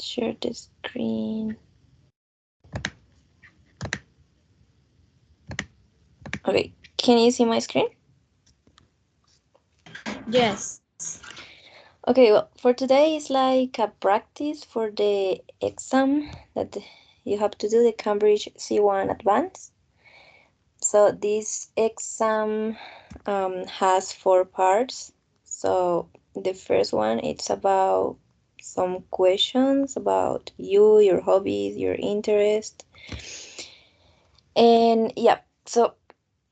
share the screen. Okay, can you see my screen? Yes. Okay, well, for today is like a practice for the exam that you have to do, the Cambridge C1 Advanced. So this exam has 4 parts. So the first one, it's about some questions about you, your hobbies, your interest. And yeah, so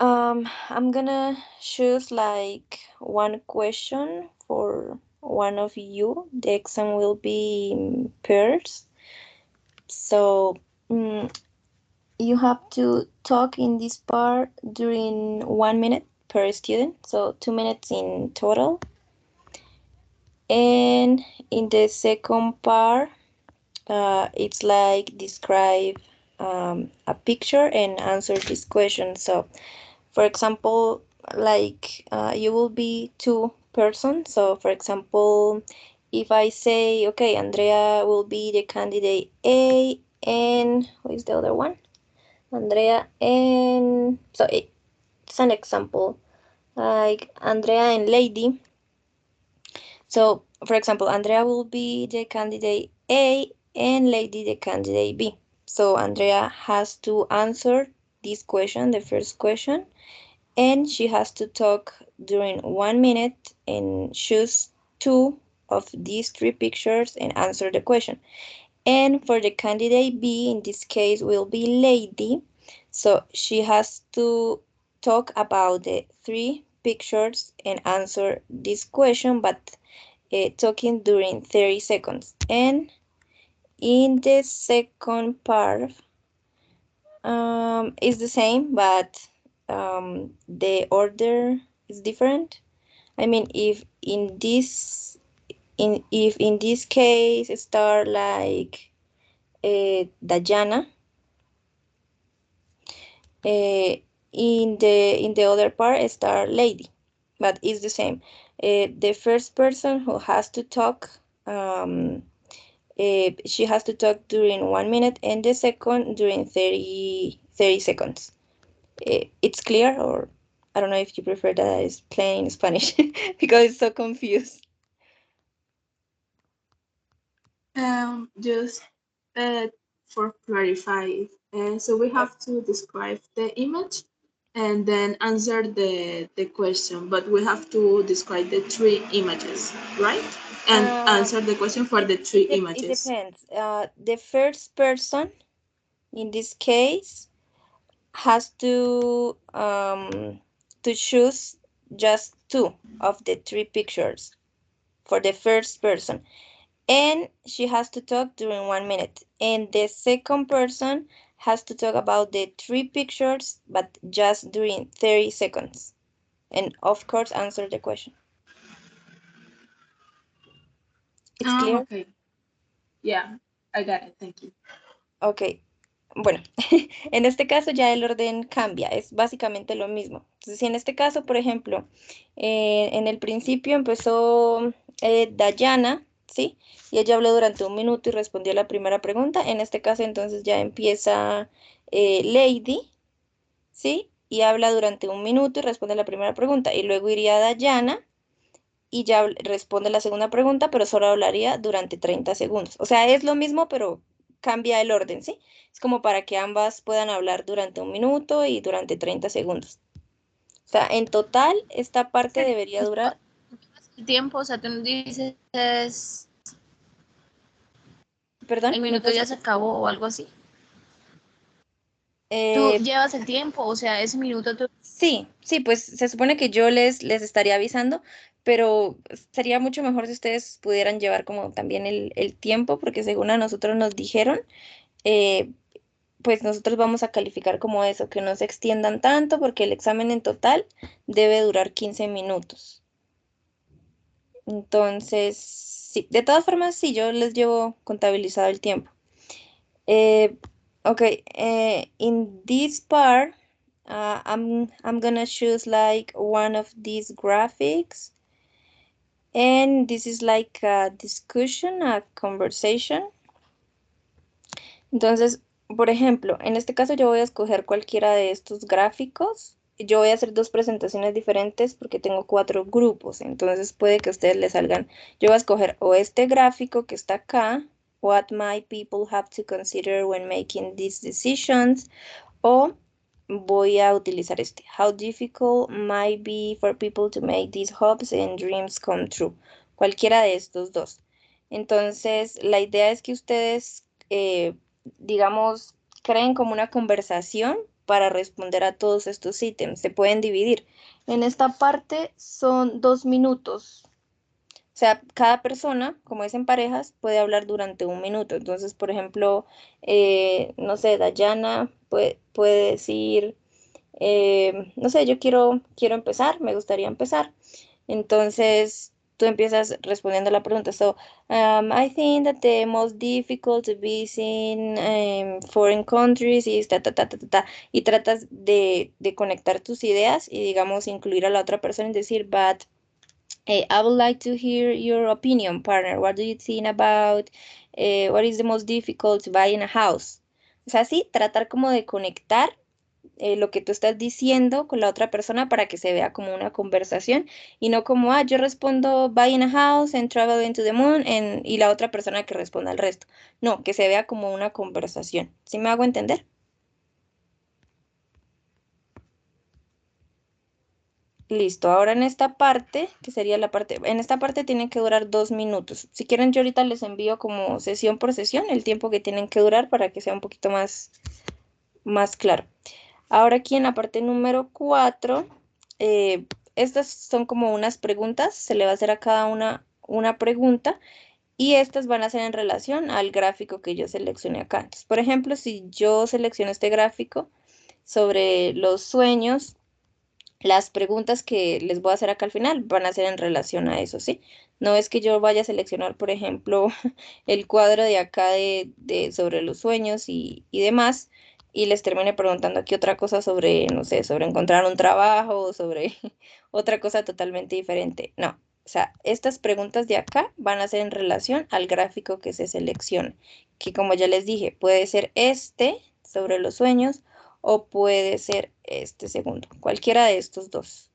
I'm gonna choose like one question for one of you. The exam will be in pairs. So you have to talk in this part during 1 minute per student, so 2 minutes in total. And in the second part, it's like describe a picture and answer this question. So, for example, like you will be two persons. So, for example, if I say, okay, Andrea will be the candidate A, and who is the other one? Andrea and so it's an example like Andrea and Lady. So, for example, Andrea will be the candidate A and Lady the candidate B. So, Andrea has to answer this question, the first question, and she has to talk during 1 minute and choose two of these three pictures and answer the question. And for the candidate B, in this case, will be Lady. So she has to talk about the three pictures and answer this question, but talking during 30 seconds. And in the second part, is the same, but the order is different. I mean, if in this case start like Dayana, uh, in the other part start Lady, but it's the same. The first person who has to talk, she has to talk during 1 minute, and the second during 30 seconds. It's clear, or I don't know if you prefer that I explain in Spanish because it's so confused. Just uh, for clarify, so we Uh, have to describe the image and then answer the question, but we have to describe the three images, right? And Um, answer the question for the three it images. depends. The first person in this case has to choose just two of the three pictures for the first person, and she has to talk during 1 minute, and the second person has to talk about the three pictures but just during 30 seconds, and of course answer the question. It's clear. Okay. Yeah, I got it. Thank you. Ok, bueno, en este caso ya el orden cambia, es básicamente lo mismo. Entonces, si en este caso, por ejemplo, en el principio empezó Dayana, ¿sí? Y ella habló durante 1 minuto y respondió la primera pregunta. En este caso, entonces ya empieza Lady, ¿sí? Y habla durante 1 minuto y responde la primera pregunta. Y luego iría Dayana y ya responde la segunda pregunta, pero solo hablaría durante 30 segundos. O sea, es lo mismo, pero cambia el orden, ¿sí? Es como para que ambas puedan hablar durante 1 minuto y durante 30 segundos. O sea, en total, esta parte debería durar, El tiempo, o sea, tú nos dices, perdón, el no minuto te ya se escucho. acabó o algo así. Tú Eh, llevas el tiempo, o sea, ese minuto tú... sí, sí, pues se supone que yo les estaría avisando, pero sería mucho mejor si ustedes pudieran llevar como también el tiempo, porque según a nosotros nos dijeron, eh, pues nosotros vamos a calificar como eso, que no se extiendan tanto porque el examen en total debe durar 15 minutos. Entonces, sí, de todas formas, sí, yo les llevo contabilizado el tiempo. Eh, okay, in this part, I'm gonna choose like one of these graphics, and this is like a discussion, a conversation. Entonces, por ejemplo, en este caso yo voy a escoger cualquiera de estos gráficos. Yo voy a hacer dos presentaciones diferentes porque tengo cuatro grupos. Entonces puede que a ustedes les salgan. Yo voy a escoger o este gráfico que está acá, what my people have to consider when making these decisions, o voy a utilizar este, how difficult might be for people to make these hopes and dreams come true. Cualquiera de estos dos. Entonces, la idea es que ustedes, digamos, creen como una conversación para responder a todos estos ítems. Se pueden dividir. En esta parte son 2 minutos. O sea, cada persona, como es en parejas, puede hablar durante 1 minuto. Entonces, por ejemplo, no sé, Dayana puede decir, no sé, yo quiero empezar, me gustaría empezar. Entonces, tú empiezas respondiendo la pregunta. So, I think that the most difficult to visit in foreign countries is ta, ta, ta, ta, ta, ta. Y tratas de conectar tus ideas y, digamos, incluir a la otra persona y decir, but I would like to hear your opinion, partner. What do you think about what is the most difficult to buy in a house? O sea, sí, tratar como de conectar lo que tú estás diciendo con la otra persona para que se vea como una conversación y no como, yo respondo buy in a house and travel into the moon y la otra persona que responda el resto. No, que se vea como una conversación. ¿Sí me hago entender? Listo, ahora en esta parte, que sería la parte, en esta parte tienen que durar 2 minutos. Si quieren, yo ahorita les envío como sesión por sesión el tiempo que tienen que durar para que sea un poquito más claro. Ahora aquí en la parte número 4, estas son como unas preguntas, se le va a hacer a cada una pregunta y estas van a ser en relación al gráfico que yo seleccioné acá. Entonces, por ejemplo, si yo selecciono este gráfico sobre los sueños, las preguntas que les voy a hacer acá al final van a ser en relación a eso, ¿sí? No es que yo vaya a seleccionar, por ejemplo, el cuadro de acá sobre los sueños y demás, y les termine preguntando aquí otra cosa sobre, no sé, sobre encontrar un trabajo o sobre otra cosa totalmente diferente. No, o sea, estas preguntas de acá van a ser en relación al gráfico que se seleccione, que como ya les dije, puede ser este sobre los sueños o puede ser este segundo, cualquiera de estos dos.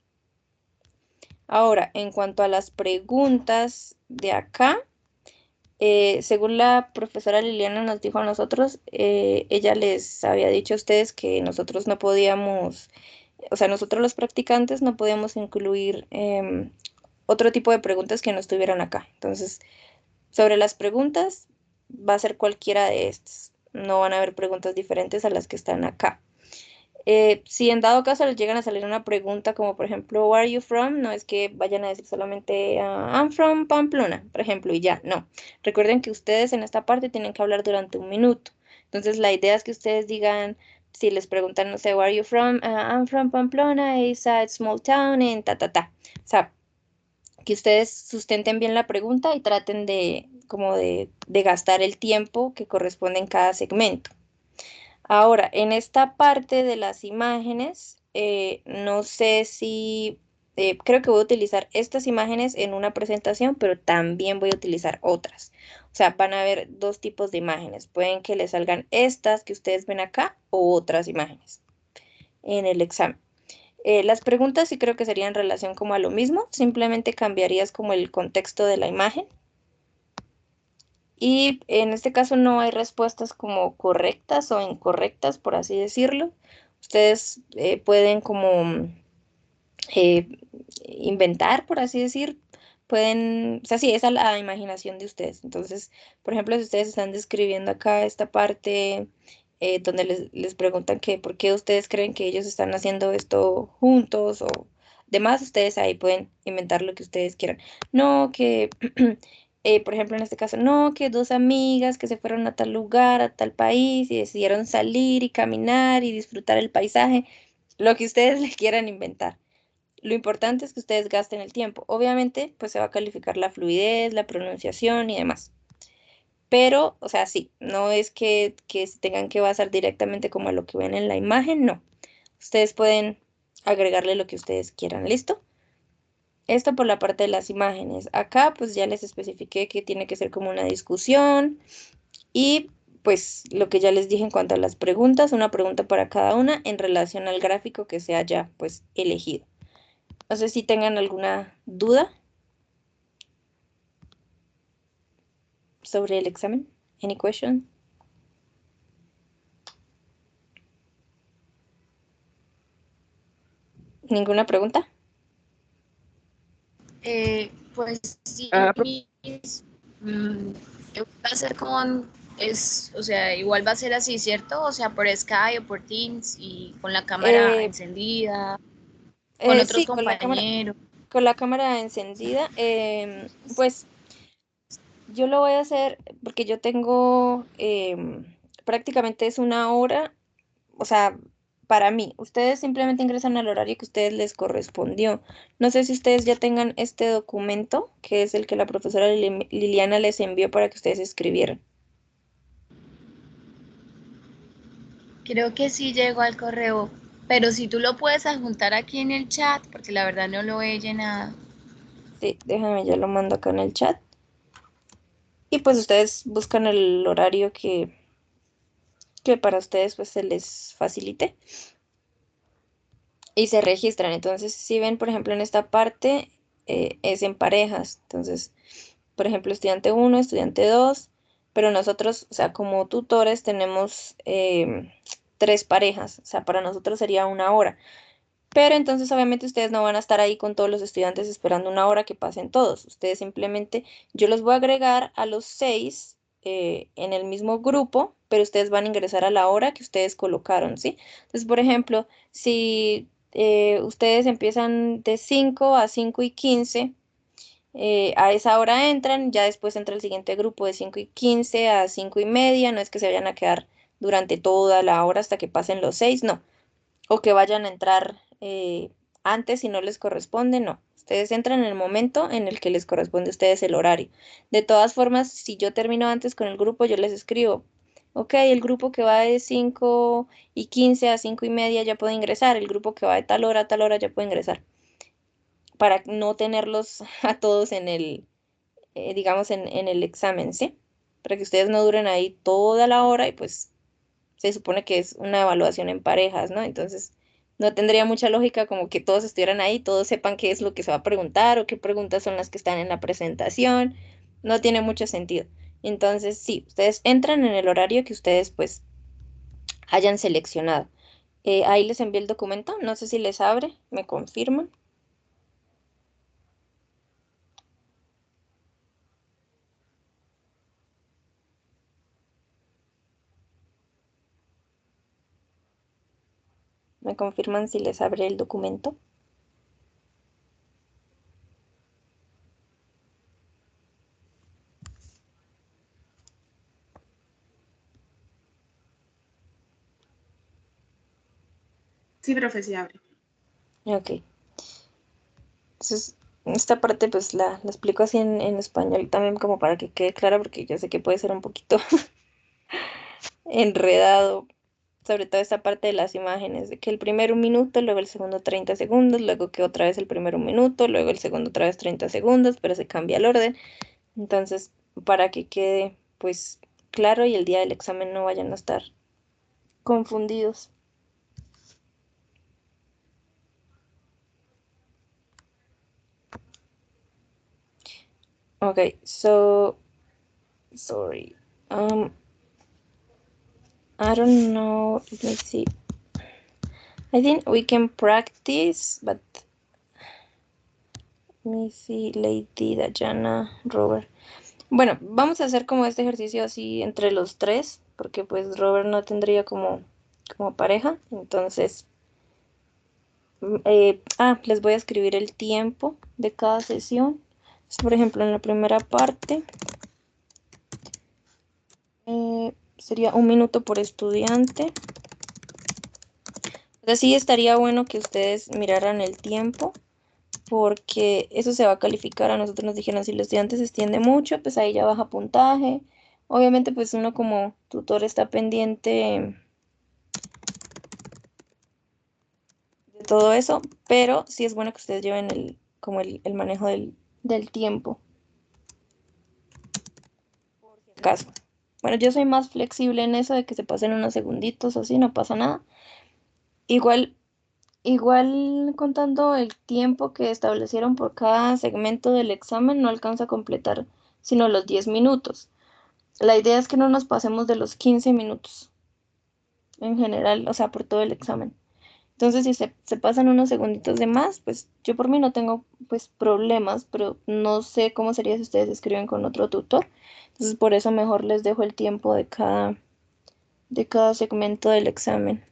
Ahora, en cuanto a las preguntas de acá, según la profesora Liliana nos dijo a nosotros, ella les había dicho a ustedes que nosotros no podíamos, o sea, nosotros los practicantes no podíamos incluir otro tipo de preguntas que no estuvieran acá. Entonces, sobre las preguntas, va a ser cualquiera de estas. No van a haber preguntas diferentes a las que están acá. Si en dado caso les llegan a salir una pregunta como por ejemplo, where are you from? No es que vayan a decir solamente, I'm from Pamplona, por ejemplo, y ya, no. Recuerden que ustedes en esta parte tienen que hablar durante 1 minuto. Entonces la idea es que ustedes digan, si les preguntan, no sé, where are you from? I'm from Pamplona, it's a small town en ta, ta, ta. O sea, que ustedes sustenten bien la pregunta y traten de, como de gastar el tiempo que corresponde en cada segmento. Ahora, en esta parte de las imágenes, no sé si, creo que voy a utilizar estas imágenes en una presentación, pero también voy a utilizar otras. O sea, van a haber dos tipos de imágenes. Pueden que les salgan estas que ustedes ven acá o otras imágenes en el examen. Las preguntas sí creo que serían en relación como a lo mismo, simplemente cambiarías como el contexto de la imagen. Y en este caso no hay respuestas como correctas o incorrectas, por así decirlo. Ustedes pueden como eh, inventar, por así decir. Pueden, o sea, sí, esa es la imaginación de ustedes. Entonces, por ejemplo, si ustedes están describiendo acá esta parte donde les preguntan que por qué ustedes creen que ellos están haciendo esto juntos o demás, ustedes ahí pueden inventar lo que ustedes quieran. No, que por ejemplo, en este caso, no, que dos amigas que se fueron a tal lugar, a tal país y decidieron salir y caminar y disfrutar el paisaje, lo que ustedes le quieran inventar. Lo importante es que ustedes gasten el tiempo. Obviamente, pues se va a calificar la fluidez, la pronunciación y demás. Pero, o sea, sí, no es que se tengan que basar directamente como a lo que ven en la imagen, no. Ustedes pueden agregarle lo que ustedes quieran, ¿listo? Esto por la parte de las imágenes. Acá pues ya les especifiqué que tiene que ser como una discusión y pues lo que ya les dije en cuanto a las preguntas, una pregunta para cada una en relación al gráfico que se haya pues elegido. No sé si tengan alguna duda sobre el examen. Any question? ¿Ninguna pregunta? Pues sí, Ah, mm, va a ser o sea, igual va a ser así, ¿cierto? O sea, por Skype o por Teams y con la cámara eh, encendida, con otros sí, compañeros. con la cámara encendida. Pues yo lo voy a hacer porque yo tengo prácticamente es una hora, o sea, para mí. Ustedes simplemente ingresan al horario que a ustedes les correspondió. No sé si ustedes ya tengan este documento, que es el que la profesora Liliana les envió para que ustedes escribieran. Creo que sí llegó al correo, pero si tú lo puedes adjuntar aquí en el chat, porque la verdad no lo he llenado. Sí, déjame, ya lo mando acá en el chat. Y pues ustedes buscan el horario que para ustedes pues se les facilite y se registran. Entonces, si ven, por ejemplo, en esta parte es en parejas. Entonces, por ejemplo, estudiante uno, estudiante 2, pero nosotros, o sea, como tutores tenemos tres parejas, o sea, para nosotros sería una hora. Pero entonces, obviamente, ustedes no van a estar ahí con todos los estudiantes esperando una hora que pasen todos. Ustedes simplemente, yo los voy a agregar a los 6 en el mismo grupo, pero ustedes van a ingresar a la hora que ustedes colocaron, ¿sí? Entonces, por ejemplo, si ustedes empiezan de 5 a 5:15, a esa hora entran, ya después entra el siguiente grupo de 5:15 a 5:30, no es que se vayan a quedar durante toda la hora hasta que pasen los 6, no, o que vayan a entrar antes si no les corresponde, no. Ustedes entran en el momento en el que les corresponde a ustedes el horario. De todas formas, si yo termino antes con el grupo, yo les escribo, ok, el grupo que va de 5:15 a 5:30 ya puede ingresar, el grupo que va de tal hora a tal hora ya puede ingresar, para no tenerlos a todos en el, digamos, en el examen, ¿sí? Para que ustedes no duren ahí toda la hora y pues se supone que es una evaluación en parejas, ¿no? Entonces, no tendría mucha lógica como que todos estuvieran ahí, todos sepan qué es lo que se va a preguntar o qué preguntas son las que están en la presentación. No tiene mucho sentido. Entonces, sí, ustedes entran en el horario que ustedes pues hayan seleccionado. Ahí les envié el documento, no sé si les abre, me confirman. Me confirman si les abre el documento. Sí, profe, sí abre. Ok. Entonces, esta parte pues la explico así en español también como para que quede clara porque yo sé que puede ser un poquito enredado, sobre todo esta parte de las imágenes, de que el primero un minuto, luego el segundo 30 segundos, luego que otra vez el primero un minuto, luego el segundo otra vez 30 segundos, pero se cambia el orden. Entonces, para que quede pues claro y el día del examen no vayan a estar confundidos. Okay, so sorry. I don't know. Let me see. I think we can practice, but let me see, Lady, Dayana, Robert. Bueno, vamos a hacer como este ejercicio así entre los tres, porque pues Robert no tendría como pareja. Entonces, les voy a escribir el tiempo de cada sesión. Entonces, por ejemplo, en la primera parte sería 1 minuto por estudiante. Entonces sí estaría bueno que ustedes miraran el tiempo, porque eso se va a calificar. A nosotros nos dijeron, si el estudiante se extiende mucho, pues ahí ya baja puntaje. Obviamente, pues uno como tutor está pendiente de todo eso, pero sí es bueno que ustedes lleven como el manejo del tiempo, por si acaso. Bueno, yo soy más flexible en eso de que se pasen unos segunditos o así, no pasa nada. Igual, igual contando el tiempo que establecieron por cada segmento del examen, no alcanza a completar sino los 10 minutos. La idea es que no nos pasemos de los 15 minutos en general, o sea, por todo el examen. Entonces, si se pasan unos segunditos de más, pues yo por mí no tengo pues problemas, pero no sé cómo sería si ustedes escriben con otro tutor. Entonces, por eso mejor les dejo el tiempo de cada segmento del examen.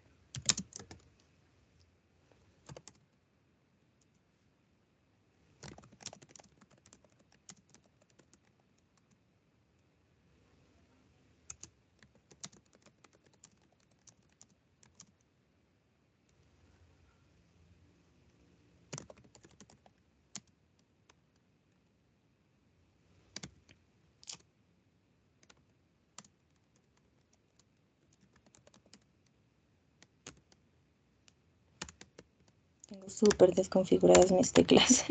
Tengo súper desconfiguradas mis teclas.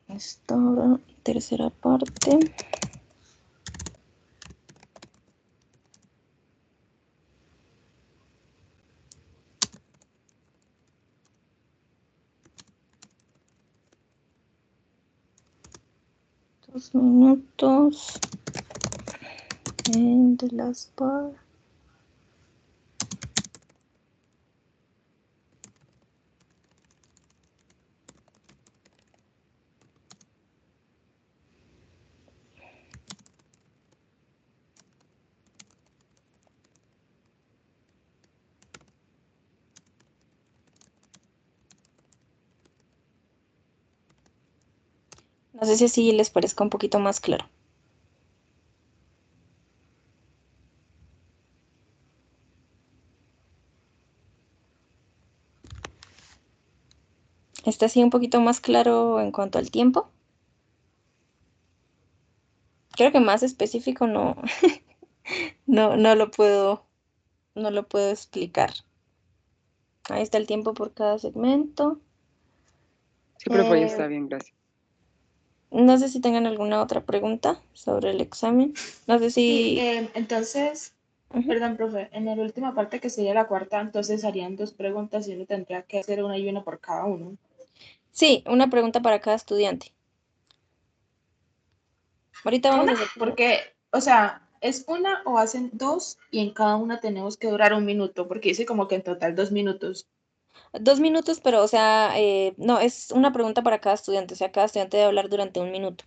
Esta ahora, tercera parte. Dos minutos. And the last part. No sé si así les parezca un poquito más claro. ¿Está así un poquito más claro en cuanto al tiempo? Creo que más específico no, no lo puedo explicar. Ahí está el tiempo por cada segmento. Sí, profe, ya Eh, está bien, gracias. no sé si tengan alguna otra pregunta sobre el examen. No sé Sí, si... entonces, Ujú. perdón, profe, en la última parte que sería la cuarta, entonces harían dos preguntas y uno tendría que hacer una y una por cada uno. Sí, una pregunta para cada estudiante. Ahorita vamos a Una, hacer como porque, o sea, es una o hacen dos y en cada una tenemos que durar un minuto, porque dice como que en total 2 minutos. 2 minutos, pero o sea, no, es una pregunta para cada estudiante. O sea, cada estudiante debe hablar durante 1 minuto.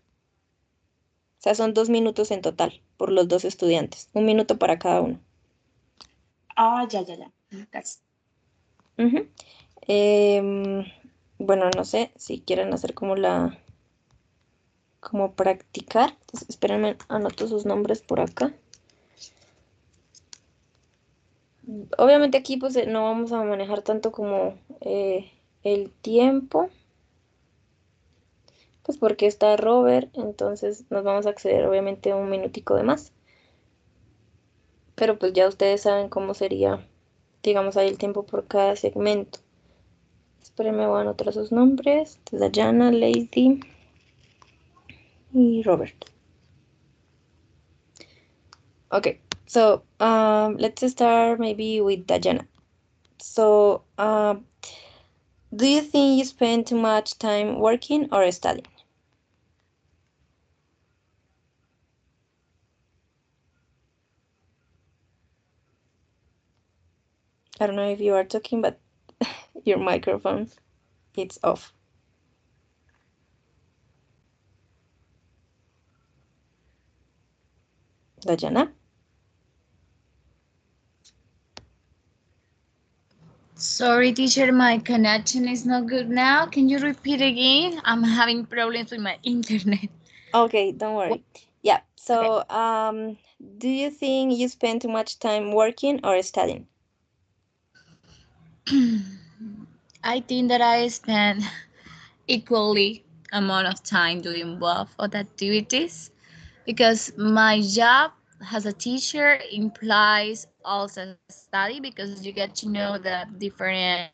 O sea, son 2 minutos en total por los dos estudiantes. 1 minuto para cada uno. Ah, ya, ya, ya. Casi. Ujú. Em, bueno, no sé si quieren hacer como como practicar. Entonces, espérenme, anoto sus nombres por acá. Obviamente aquí pues no vamos a manejar tanto como el tiempo, pues porque está Robert, entonces nos vamos a acceder obviamente a un minutico de más. Pero pues ya ustedes saben cómo sería, digamos, ahí el tiempo por cada segmento. Espérenme, voy a anotar sus nombres. Dayana, Lady y Robert. Okay, so let's start maybe with Dayana. So, do you think you spend too much time working or studying? I don't know if you are talking, but your microphone it's off. Dayana? Sorry, teacher, my connection is not good now. Can you repeat again? I'm having problems with my internet. Okay, don't worry. Yeah, Okay. so do you think you spend too much time working or studying? I think that I spend equally amount of time doing both of the activities because my job as a teacher implies also study because you get to know the different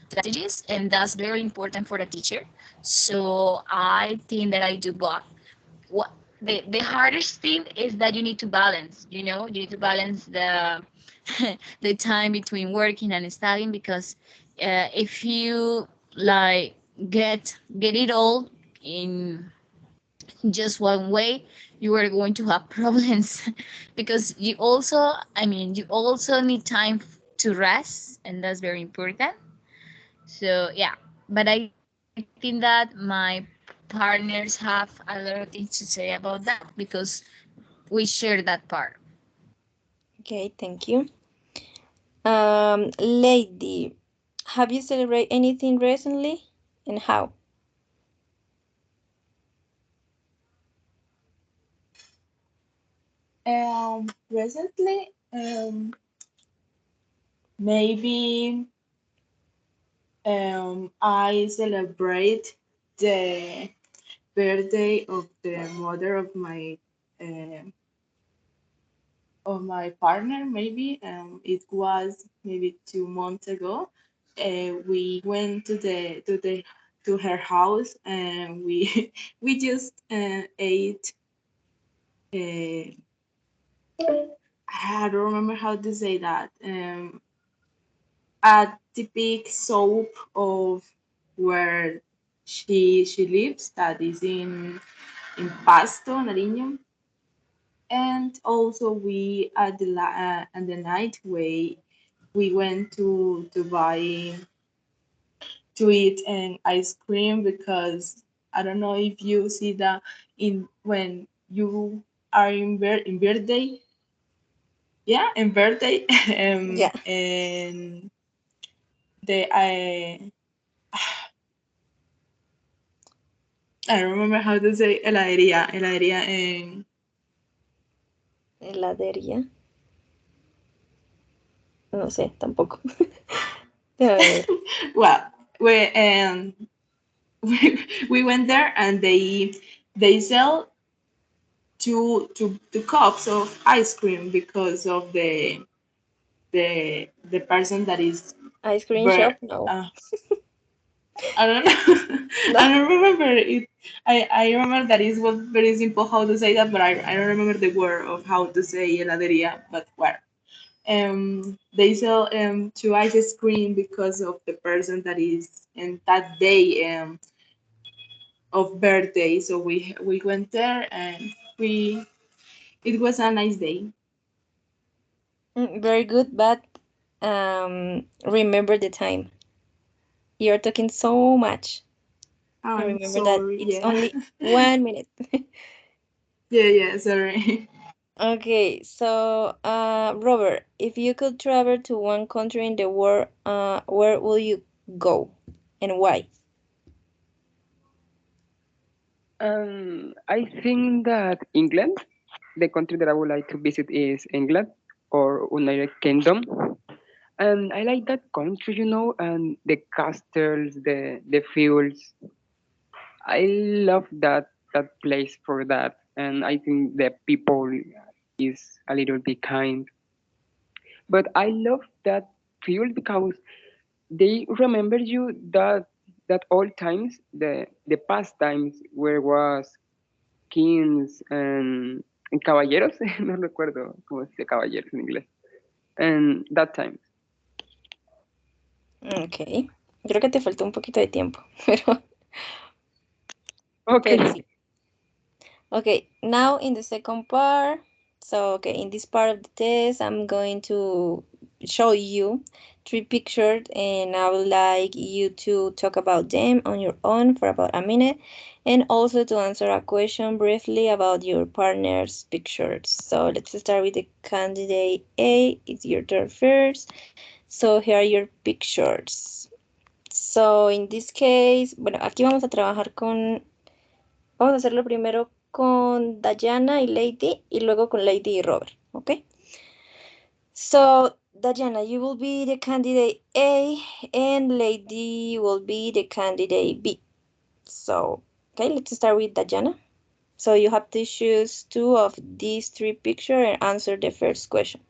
strategies, and that's very important for the teacher. So I think that I do both. What the hardest thing is that you need to balance, you need to balance the the time between working and studying, because if you like get it all in just one way, you are going to have problems because you also need time to rest, and that's very important. So yeah, but I think that my partners have a lot of things to say about that because we share that part. Okay, thank you. Lady, have you celebrated anything recently and how? Recently, maybe I celebrate the birthday of the mother uh, of my partner. Maybe it was maybe 2 months ago. We went to her house and we we just ate. Uh, I don't remember how to say that. A typical soap of where she lives, that is in Pasto, Nariño. And also we at the night we went to buy to eat an ice cream, because I don't know if you see that in when you are in birthday, yeah, in birthday, Yeah, and the I don't remember how to say heladería en heladería. No sé, tampoco. Déjame ver. well, we we went there and they sell two cups of ice cream because of the person that is Ice cream bird. shop? No. Uh, I don't know. No. I don't remember it. I remember that it was very simple how to say that, but I don't remember the word of how to say heladería. But well, they sell two ice cream because of the person that is in that day of birthday. So we went there and we it was a nice day. Very good, but remember the time. You're talking so much. And I'm remember that sorry. it's Yeah. only 1 minute. Yeah. Sorry. Okay, so Robert, if you could travel to one country in the world, where will you go and why? I think that England, the country that I would like to visit is England or United Kingdom. And I like that country, and the castles, the fields. I love that place for that, and I think the people is a little bit kind. But I love that field because they remember you that old times, the past times where was kings and caballeros, no recuerdo cómo se dice caballeros en inglés, and that time. Ok, creo que te faltó un poquito de tiempo, pero Okay. sí. Okay, now in the second part, so okay, in this part of the test, I'm going to show you three pictures and I would like you to talk about them on your own for about a minute and also to answer a question briefly about your partner's pictures. So let's start with the candidate A. It's your turn first. So here are your pictures. So in this case, bueno, aquí vamos a trabajar con Vamos a hacerlo primero con Dayana y Lady y luego con Lady y Robert, ¿ok? So, Dayana, you will be the candidate A and Lady will be the candidate B. So, Okay, let's start with Dayana. So you have to choose two of these three pictures and answer the first question.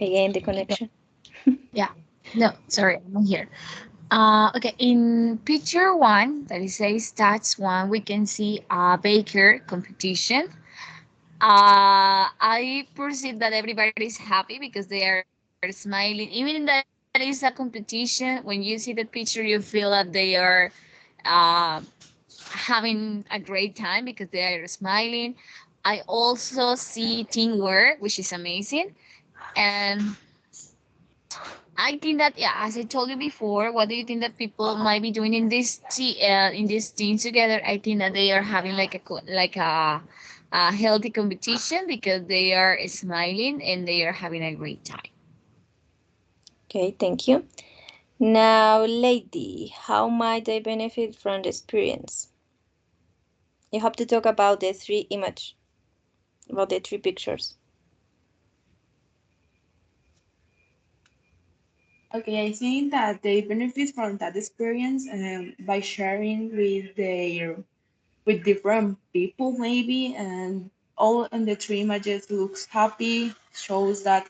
Again, the connection. Yeah. No, sorry, I'm here. Okay, in picture one, that it says stats one, we can see a baker competition. I perceive that everybody is happy because they are smiling. Even that is a competition, when you see the picture, you feel that they are uh, having a great time because they are smiling. I also see teamwork, which is amazing. And I think that, yeah, as I told you before, what do you think that people might be doing in in this team together? I think that they are having like a healthy competition because they are smiling and they are having a great time. Okay, thank you. Now, lady, how might I benefit from the experience? You have to talk about the three image, about the three pictures. Okay, I think that they benefit from that experience by sharing with different people maybe, and all in the three images looks happy, shows that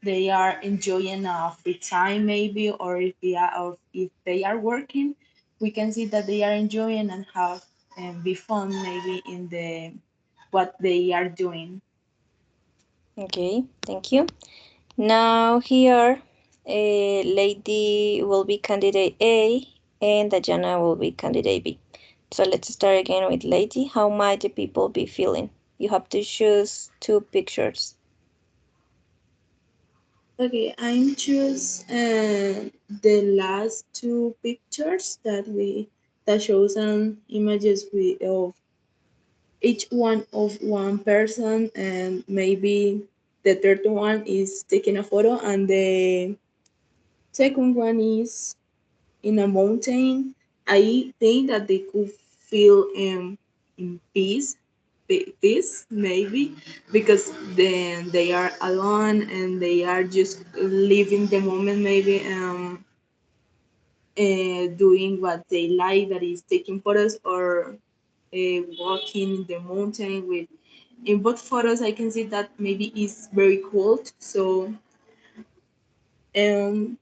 they are enjoying a free time maybe, or if they are working, we can see that they are enjoying and have and be fun maybe in the what they are doing. Okay, thank you. Now here, lady will be candidate A and Dayana will be candidate B. So let's start again with lady. How might the people be feeling? You have to choose two pictures. Okay, I'm choose the last two pictures that shows some images of each one of one person, and maybe the third one is taking a photo and the second one is in a mountain. I think that they could feel in peace maybe, because then they are alone and they are just living the moment maybe, doing what they like, that is taking photos or walking in the mountain with. In both photos I can see that maybe it's very cold, so um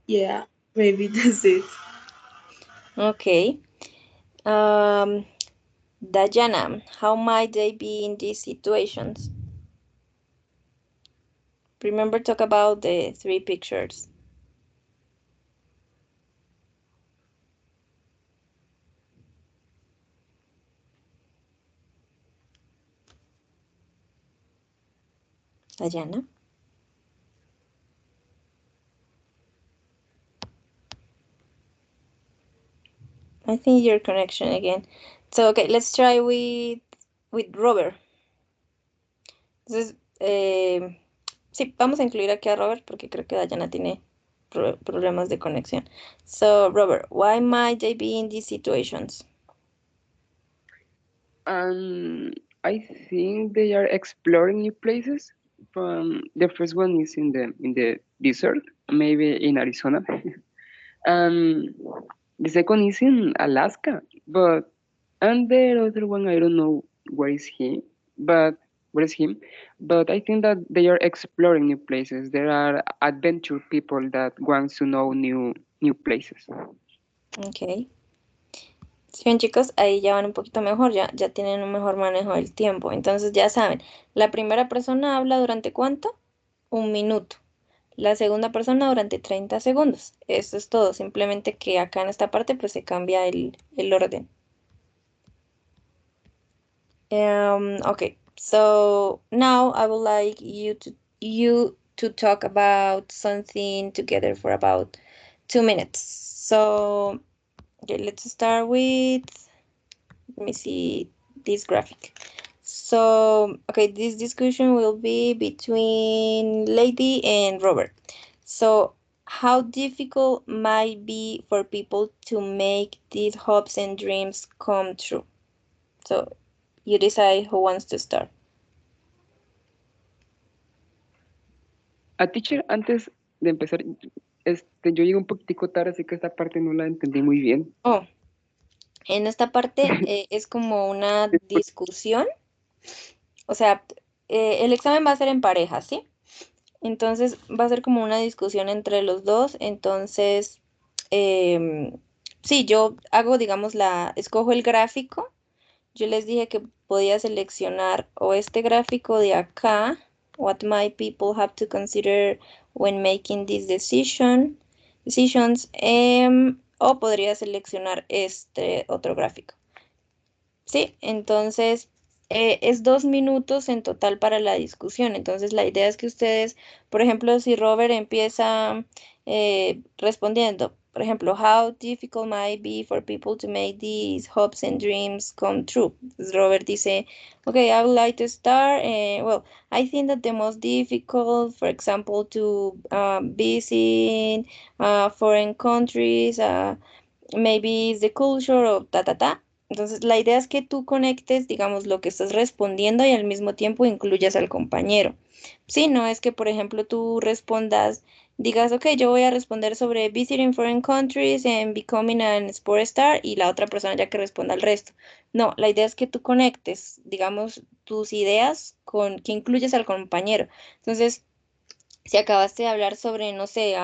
yeah, maybe that's it. Okay. Um, Dayana, how might they be in these situations? Remember, talk about the three pictures. Dayana, I think your connection again. So okay, let's try with Robert. Entonces, sí, vamos a incluir aquí a Robert porque creo que Dayana tiene problemas de conexión. So, Robert, why might they be in these situations? And I think they are exploring new places. From the first one is in the desert, maybe in Arizona, and the second is in Alaska. But and the other one I don't know where is he, but where is him? But I think that they are exploring new places. There are adventure people that wants to know new places. Ok. Sí, bien, chicos, ahí ya van un poquito mejor, ya tienen un mejor manejo del tiempo. Entonces ya saben, la primera persona habla durante ¿cuánto? 1 minuto. La segunda persona durante 30 segundos. Eso es todo. Simplemente que acá en esta parte pues se cambia el orden. Okay, so now I would like you to talk about something together for about 2 minutes. So okay, let's start with, let me see this graphic. So okay, this discussion will be between Lady and Robert. So how difficult might be for people to make these hopes and dreams come true? So you decide who wants to start. A teacher, antes de empezar, yo llegué un poquitico tarde, así que esta parte no la entendí muy bien. Oh, en esta parte es como una discusión, o sea, el examen va a ser en pareja, ¿sí? Entonces va a ser como una discusión entre los dos. Entonces, em, sí, yo hago, digamos, escojo el gráfico. Yo les dije que podía seleccionar o este gráfico de acá, what my people have to consider when making this decisions, o podría seleccionar este otro gráfico. Sí, entonces es 2 minutos en total para la discusión. Entonces la idea es que ustedes, por ejemplo, si Robert empieza respondiendo, por ejemplo, how difficult might be for people to make these hopes and dreams come true. Entonces Robert dice, okay, I would like to start. Well, I think that the most difficult, for example, to visit foreign countries, maybe is the culture of ta ta ta. Entonces, la idea es que tú conectes, digamos, lo que estás respondiendo y al mismo tiempo incluyas al compañero. Sí, no es que, por ejemplo, tú respondas, digas, ok, yo voy a responder sobre visiting foreign countries and becoming an sport star y la otra persona ya que responda el resto. No, la idea es que tú conectes, digamos, tus ideas con que incluyes al compañero. Entonces, si acabaste de hablar sobre, no sé,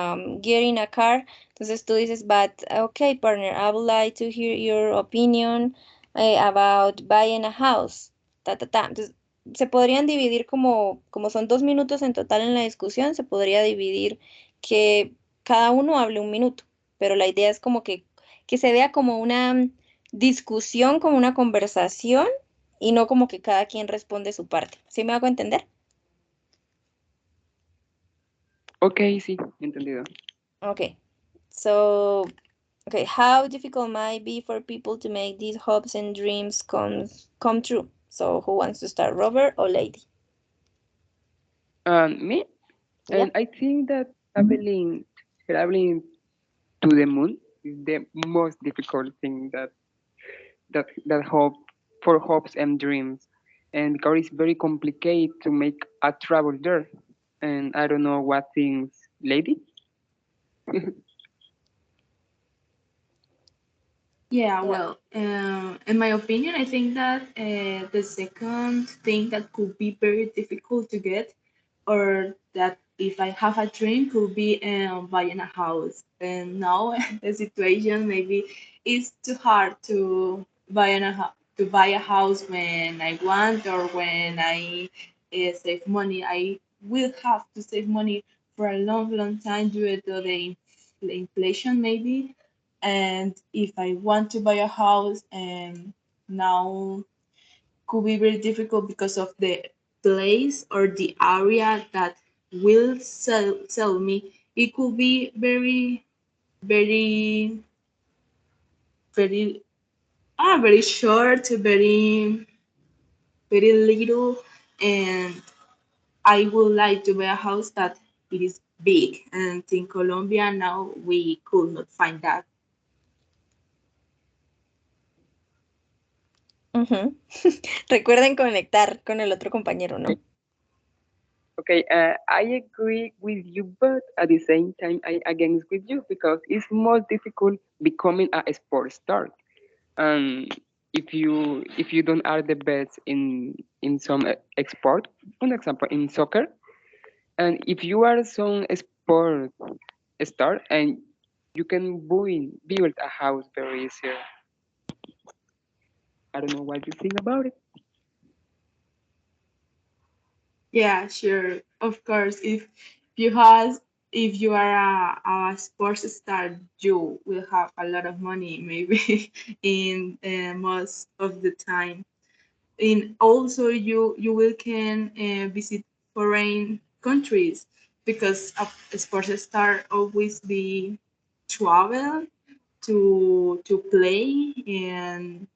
getting a car, entonces tú dices, but okay, partner, I would like to hear your opinion about buying a house. Ta, ta, ta. Entonces, se podrían dividir como son 2 minutos en total en la discusión, se podría dividir que cada uno hable 1 minuto, pero la idea es como que se vea como una discusión, como una conversación y no como que cada quien responde su parte. ¿Sí me hago entender? Ok, sí, entendido. Okay. So, okay, how difficult might be for people to make these hopes and dreams come true? So, who wants to start, Robert or Lady? Me, Yeah. and I think that traveling to the moon is the most difficult thing that hope for hopes and dreams, and because it's very complicated to make a travel there. And I don't know what things, lady. Yeah, Yeah. well, in my opinion, I think that the second thing that could be very difficult to get, or that if I have a dream, could be buying a house. And now the situation maybe is too hard to buy a house when I want or when I save money. I will have to save money for a long, long time due to the inflation, maybe. And if I want to buy a house, and now could be very difficult because of the place or the area that will sell me. It could be very, very, very, very short, very little, and I would like to buy a house that it is big. And in Colombia now we could not find that. Ujú. Recuerden conectar con el otro compañero, ¿no? Okay, I agree with you, but at the same time, I against with you because it's more difficult becoming a sports star. And if you don't are the best in some sport, for example, in soccer, and if you are some sport star, and you can build a house very easy. I don't know what you think about it. Yeah, sure. Of course, you has if you are a sports star, you will have a lot of money, maybe in most of the time. And also, you will can visit foreign countries because a sports star always be travel to play and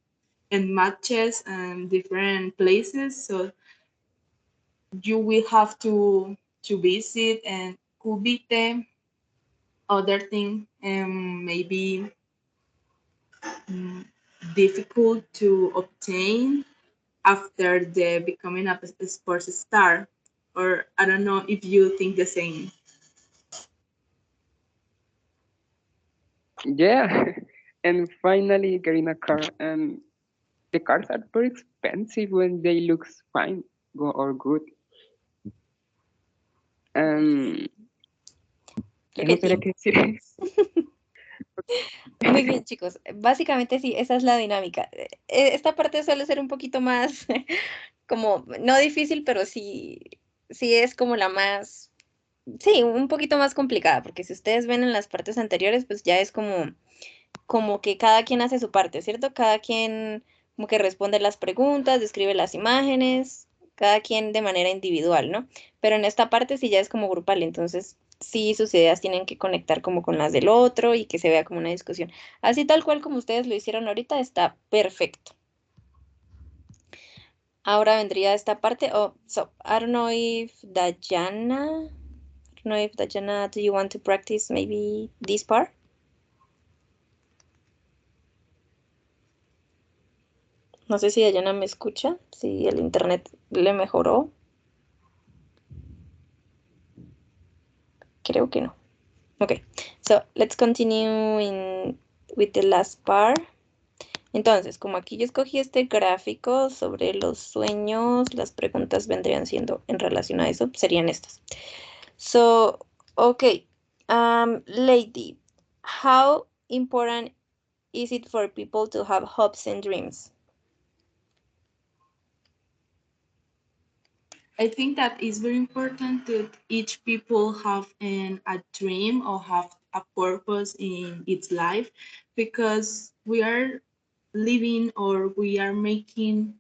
matches and different places. So you will have to visit and could be the other thing maybe mm, difficult to obtain after the becoming a sports star. or I don't know if you think the same. Yeah, and finally getting a car, and the cars are very expensive when they look fine or good. Um, ya Ok, no sabría sí. qué decir. Muy bien, chicos. Básicamente sí, esa es la dinámica. Esta parte suele ser un poquito más como, no difícil, pero sí, sí es como la más, sí, un poquito más complicada, porque si ustedes ven en las partes anteriores, pues ya es como que cada quien hace su parte, ¿cierto? Cada quien como que responde las preguntas, describe las imágenes, cada quien de manera individual, ¿no? Pero en esta parte sí ya es como grupal, entonces sí sus ideas tienen que conectar como con las del otro y que se vea como una discusión. Así tal cual como ustedes lo hicieron ahorita, está perfecto. Ahora vendría esta parte. Oh, so I don't know if Dayana, do you want to practice maybe this part? No sé si Dayana me escucha, si el internet le mejoró. Creo que no. Okay, so let's continue with the last part. Entonces, como aquí yo escogí este gráfico sobre los sueños, las preguntas vendrían siendo en relación a eso, serían estas. So, okay, lady, how important is it for people to have hopes and dreams? I think that it's very important that each people have a dream or have a purpose in its life, because we are living or we are making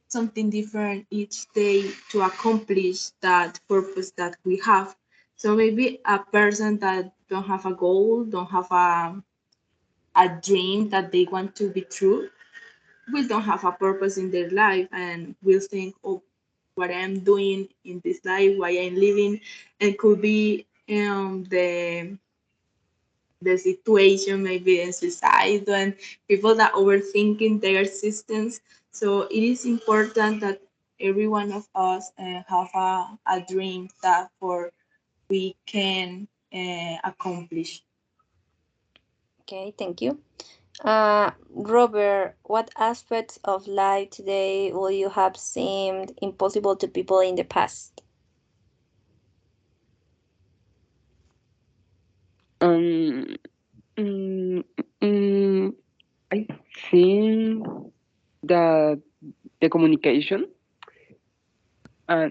something different each day to accomplish that purpose that we have. So maybe a person that don't have a goal, don't have a dream that they want to be true, will don't have a purpose in their life and will think, oh, what I'm doing in this life, why I'm living, and could be the situation maybe in society and people that overthinking their existence. So it is important that every one of us have a dream that for we can accomplish. Okay, thank you. Robert, what aspects of life today will you have seemed impossible to people in the past? Um, mm, mm, I think that the communication,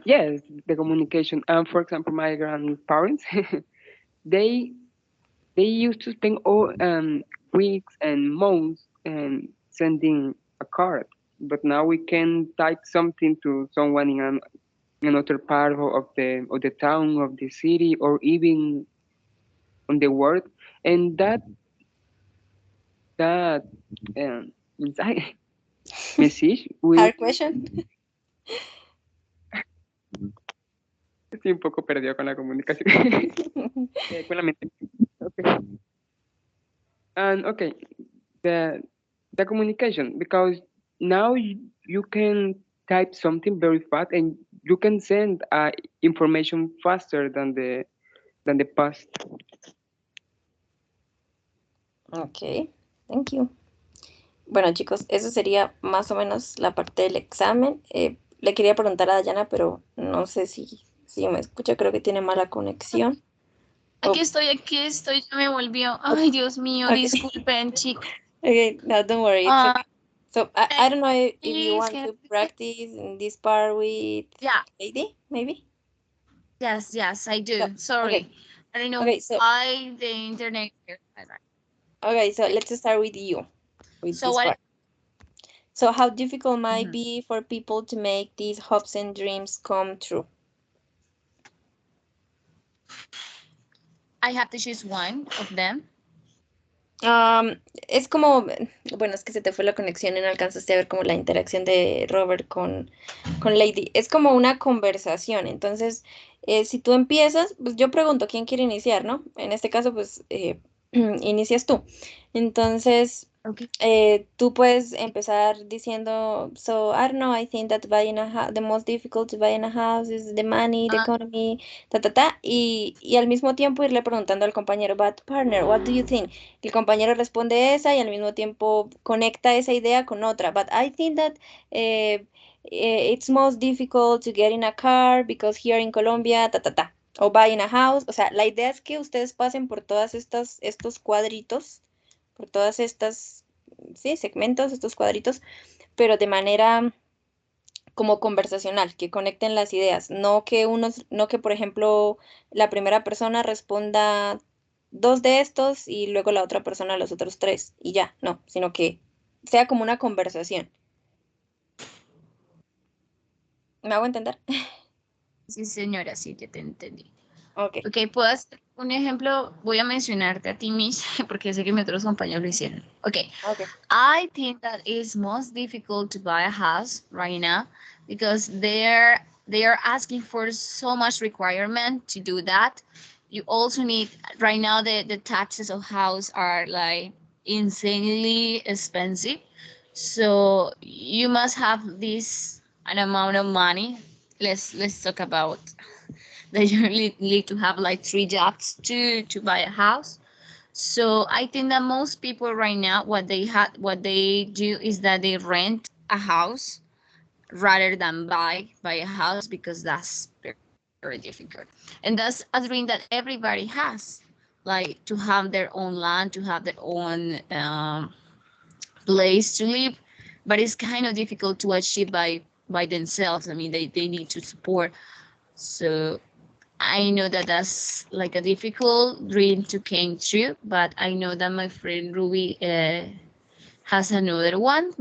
yes, the communication. For example, my grandparents, they they used to spend all weeks and months and sending a card, but now we can type something to someone in another part of the town, of the city, or even on the world, and that um, message will. Hard question. Estoy un poco perdido con la comunicación, con la mente. Okay. And okay, the the communication, because now you can type something very fast and you can send information faster than the past. Ok, thank you. Bueno, chicos, eso sería más o menos la parte del examen. Le quería preguntar a Dayana, pero no sé si me escucha, creo que tiene mala conexión. Oh, Aquí estoy, ya me volvió. ok, Ay, Dios mío, ok. disculpen, chicos. Okay, no, don't worry, it's Ah, okay. So I don't know if you please, want to practice in this part with yeah, Lady, maybe? yes, I So, do. okay, Sorry. I don't know okay, so why the internet here. okay, so let's start with you with So this what part. So how difficult might mhm. be for people to make these hopes and dreams come true? I have to choose one of them. Es como, bueno, es que se te fue la conexión y no alcanzaste a ver como la interacción de Robert con Lady. Es como una conversación. Entonces, si tú empiezas, pues yo pregunto quién quiere iniciar, ¿no? En este caso, pues inicias tú. Entonces, Okay. Tú puedes empezar diciendo, so I don't know, I think that buying a house, the most difficult to buy in a house is the money, the Uh, economy, ta, ta, ta, y al mismo tiempo irle preguntando al compañero, but partner, what do you think? El compañero responde esa y al mismo tiempo conecta esa idea con otra, but I think that it's most difficult to get in a car because here in Colombia, ta, ta, ta, o buying a house, o sea, la idea es que ustedes pasen por todas estos cuadritos, por todas estas sí, segmentos, estos cuadritos, pero de manera como conversacional, que conecten las ideas, no que por ejemplo la primera persona responda dos de estos y luego la otra persona los otros tres y ya, no, sino que sea como una conversación. ¿Me hago entender? sí, señora, sí, ya te entendí. Ok, Ok, puedo hacer un ejemplo. Voy a mencionarte a ti, Miss, porque sé que mis otros compañeros lo hicieron. Ok, ok. I think that it's most difficult to buy a house right now because they are asking for so much requirement to do that. You also need right now the taxes of house are like insanely expensive. So you must have this an amount of money. Let's talk about that you need to have like three jobs to buy a house. So I think that most people right now what they do is that they rent a house rather than buy a house because that's very difficult. And that's a dream that everybody has, like to have their own land, to have their own place to live, but it's kind of difficult to achieve by themselves. I mean, they need to support. So I know that that's like a difficult dream to came true, but I know that my friend Ruby has another one.